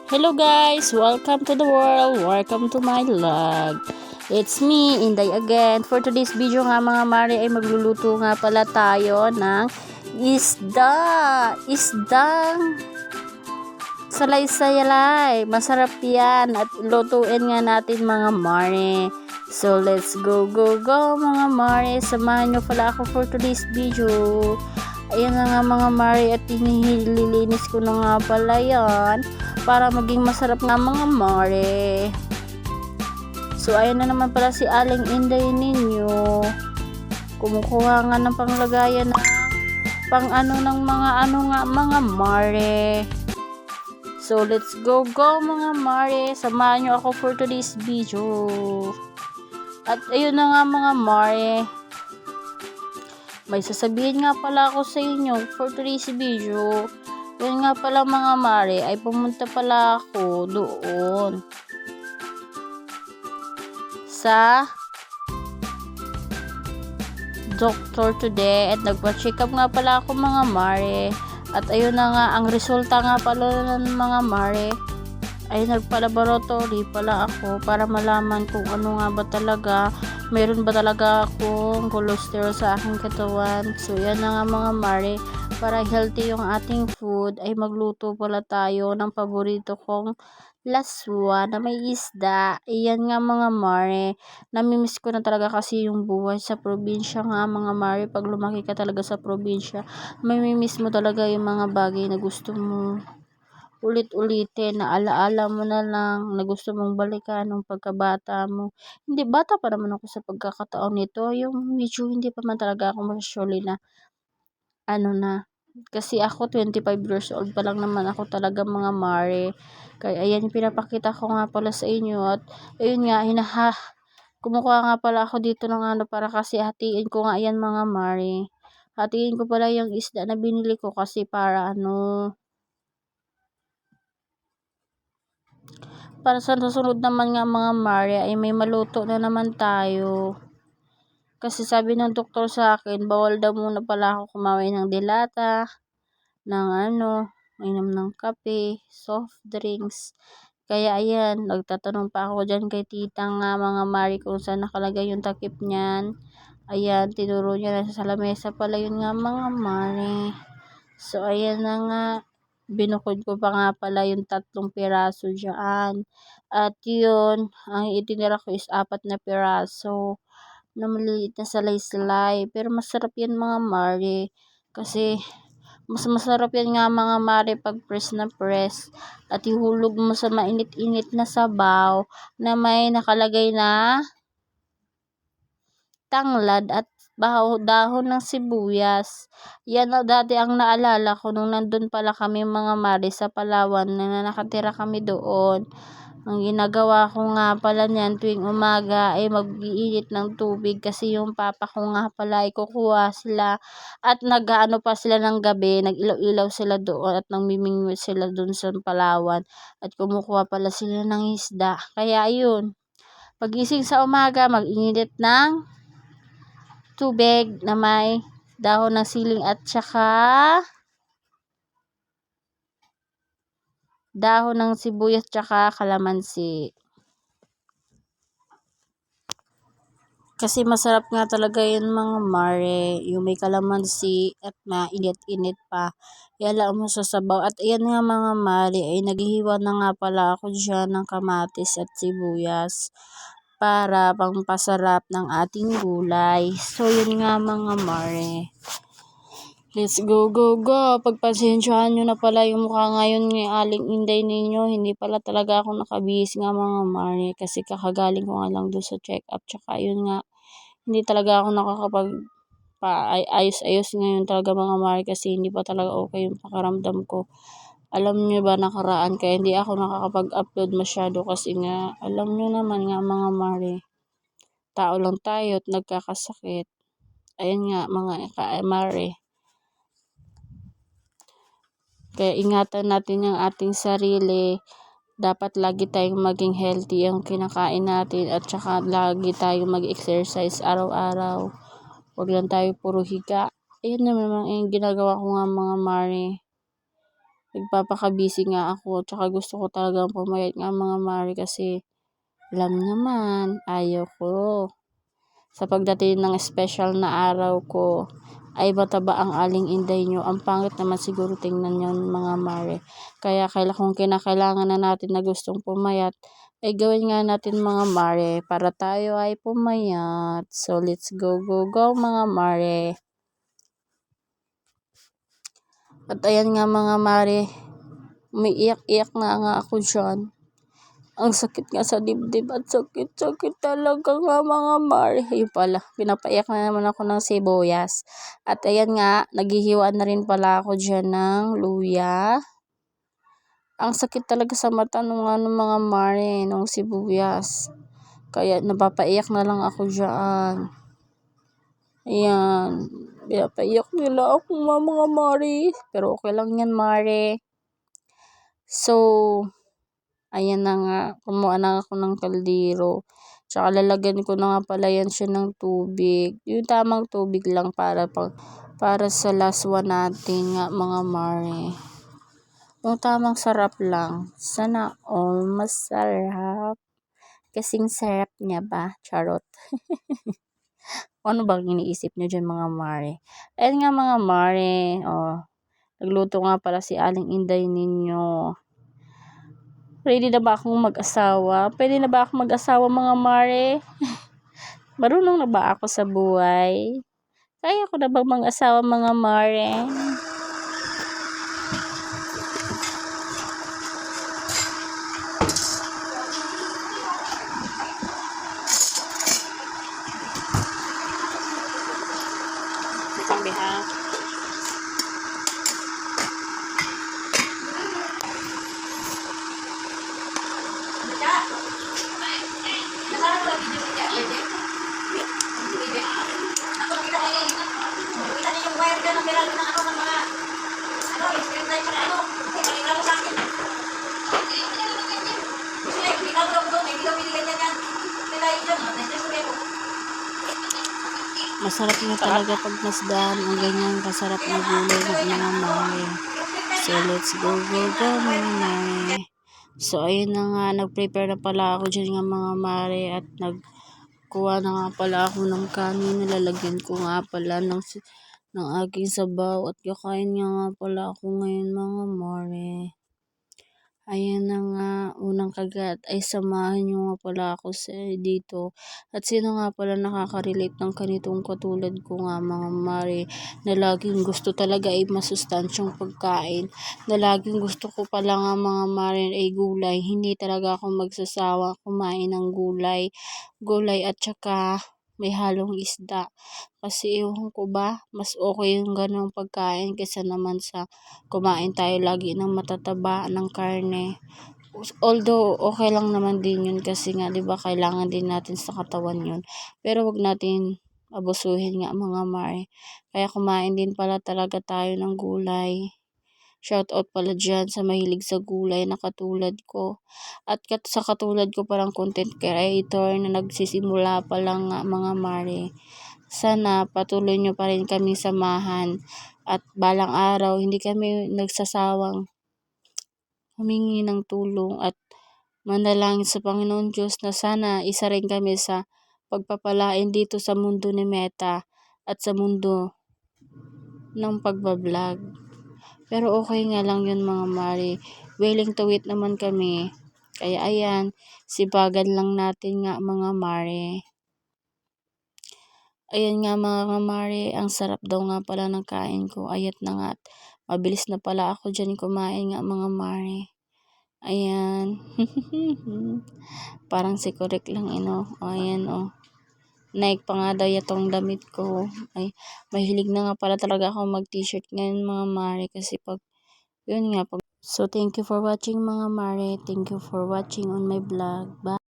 Hello guys! Welcome to the world! Welcome to my vlog. It's me, Inday again. For today's video nga mga mare ay magluluto nga pala tayo ng isda. Isdang salay-salay. Masarap yan at lutuin nga natin mga mare. So let's go mga mare. Samahan nyo pala ako for today's video. Ayan na nga mga mare at inililinis ko na nga pala yan para maging masarap nga mga mare. So ayan na naman pala si Aling Inday ninyo. Kumukuha nga ng panglagayan ng pang ano ng mga mare. So let's go mga mare. Samahan nyo ako for today's video. At ayun na nga mga mare. May sasabihin nga pala ako sa inyo for today's video. Yun nga pala mga mare ay pumunta pala ako doon sa doctor today at nagpa-check up nga pala ako mga mare. At ayun na nga ang resulta nga pala ng mga mare ay nagpa-laboratory pala ako para malaman kung ano nga ba talaga, meron ba talaga akong cholesterol sa aking katawan. So yan na nga mga mare, para healthy yung ating food ay magluto pala tayo ng paborito kong laswa na may isda. Iyan nga mga mare, namimiss ko na talaga kasi yung buhay sa probinsya nga mga mare. Pag lumaki ka talaga sa probinsya, mamimiss mo talaga yung mga bagay na gusto mo ulit-ulitin, na alaala mo na lang, na gusto mong balikan nung pagkabata mo. Hindi, bata pa naman ako sa pagkakataon nito, yung medyo hindi pa man talaga ako masyoli na ano na, kasi ako 25 years old pa lang naman ako talaga mga mare. Kaya ayan yung pinapakita ko nga pala sa inyo. At ayun nga, kumukuha nga pala ako dito ng ano para kasi hatiin ko nga yan mga mare. Hatiin ko pala yung isda na binili ko kasi para para sa susunod naman nga mga mare ay may maluto na naman tayo. Kasi sabi ng doktor sa akin, bawal daw muna pala ako kumain ng dilata, ng inom ng kape, soft drinks. Kaya ayan, nagtatanong pa ako dyan kay tita nga mga mare kung saan nakalagay yung takip niyan. Ayan, tinuro niya na sa lamesa pala yun nga mga mare. So ayan na nga, binukod ko pa nga pala yung 3 piraso dyan. At yun, ang itinira ko is 4 na piraso na maliliit na salay-salay. Pero masarap yan mga mare. Kasi mas masarap yan nga mga mare pag press na press. At ihulog mo sa mainit-init na sabaw na may nakalagay na tanglad at dahon ng sibuyas. Yan na dati ang naalala ko nung nandun pala kami mga mare sa Palawan na nakatira kami doon. Ang ginagawa ko nga pala niyan tuwing umaga ay mag-iinit ng tubig kasi yung papa ko nga pala ay kukuha sila at nag-aano pa sila ng gabi, nag-ilaw-ilaw sila doon at nangmimingwit sila doon sa Palawan at kumukuha pala sila ng isda. Kaya ayun, pagising sa umaga, mag-init ng tubig na may dahon ng siling at saka dahon ng sibuyas tsaka kalamansi. Kasi masarap nga talaga yun mga mare, yung may kalamansi at mainit-init pa. Iala mo sa sabaw. At ayan nga mga mare, ay naghihiwa na nga pala ako dyan ng kamatis at sibuyas para pangpasarap ng ating gulay. So yun nga mga mare. Let's go. Pagpasensyahan nyo na pala yung mukha ngayon ng Aling Inday ninyo. Hindi pala talaga ako nakabihis nga mga mare. Kasi kakagaling ko nga lang doon sa check-up. Tsaka yun nga, hindi talaga ako nakakapag ayos-ayos ngayon talaga mga mare. Kasi hindi pa talaga okay yung pakaramdam ko. Alam nyo ba nakaraan kaya hindi ako nakakapag-upload masyado. Kasi nga, alam nyo naman nga mga mare, tao lang tayo at nagkakasakit. Ayun nga mga mare. Kaya ingatan natin yung ating sarili. Dapat lagi tayong maging healthy ang kinakain natin at saka lagi tayong mag-exercise araw-araw. Huwag lang tayo puro higa. Ayun naman yung ginagawa ko nga mga mare. nagpapaka-busy nga ako. Tsaka gusto ko talagang pumayat nga mga mare kasi alam naman, ayaw ko. Sa pagdating ng special na araw ko, ay mataba ang aling inday nyo. Ang pangit naman siguro tingnan yun mga mare. Kaya kung kinakailangan na natin na gustong pumayat, ay gawin nga natin mga mare para tayo ay pumayat. So let's go, go, go mga mare. At ayan nga mga mare, umiiyak-iyak na nga ako dyan. Ang sakit nga sa dibdib at sakit talaga nga mga mare. Ayun pala, pinapaiyak na naman ako ng sibuyas. At ayan nga, naghihiwa na rin pala ako dyan ng luya. Ang sakit talaga sa mata nung mga mare, nung sibuyas. Kaya napapaiyak na lang ako dyan. Ayan, pinapaiyak nila ako mga mare. Pero okay lang yan mare. So, ayan na nga, kumuha na ako ng kaldero. Tsaka lalagyan ko na nga pala yan siya ng tubig. Yung tamang tubig lang para sa laswa natin nga mga mare. Yung tamang sarap lang. Sana all masarap. Kasing sarap niya ba? Charot. Ano bang iniisip nyo dyan mga mare? Ayan nga mga mare. Oh, nagluto nga pala si Aling Inday ninyo. Ready na ba akong mag-asawa? Pwede na ba akong mag-asawa mga mare? Marunong na ba ako sa buhay? Kaya ko na ba mag-asawa mga mare? Sabi ha? Masarap na talaga pag masdaan ang ganyan kasarap na gulay ng mga mare. So let's go, go, go mga mare. So ayun na nga, nag-prepare na pala ako dyan nga mga mare at nagkuha na nga pala ako ng kanin. Nilalagyan ko nga pala ng aking sabaw at kakain nga pala ako ngayon mga mare. Ayan na nga, unang kagat ay samahan nyo nga pala ako dito. At sino nga pala nakaka-relate ng ganitong katulad ko nga mga mare, na laging gusto talaga ay masustansyang pagkain. Na laging gusto ko pala nga mga mare ay gulay. Hindi talaga ako magsasawa kumain ng gulay. Gulay at saka may halong isda. Kasi ewan ko ba, mas okay yung ganong pagkain kaysa naman sa kumain tayo lagi ng matataba ng karne. Although okay lang naman din yun kasi nga 'di ba kailangan din natin sa katawan yun. Pero wag natin abusuhin nga mga mare. Kaya kumain din pala talaga tayo ng gulay. Shout out pala dyan sa mahilig sa gulay na katulad ko. At sa katulad ko parang content creator na nagsisimula pa lang nga mga mare. Sana patuloy nyo pa rin kami samahan. At balang araw, hindi kami nagsasawang humingi ng tulong at manalangin sa Panginoon Diyos na sana isa rin kami sa pagpapalain dito sa mundo ni Meta at sa mundo ng pagbablog. Pero okay nga lang yun mga mare. Willing to wait naman kami. Kaya ayan, sibagan lang natin nga mga mare. Ayan nga mga mare, ang sarap daw nga pala ng kain ko. Ayat na nga. Mabilis na pala ako dyan kumain nga mga mare. Ayan. Parang si Correct lang ayan Nike pa nga daw itong damit ko. Ay, mahilig na nga pala talaga ako mag t-shirt ngayon mga mare. Kasi yun nga. So, thank you for watching mga mare. Thank you for watching on my vlog. Bye.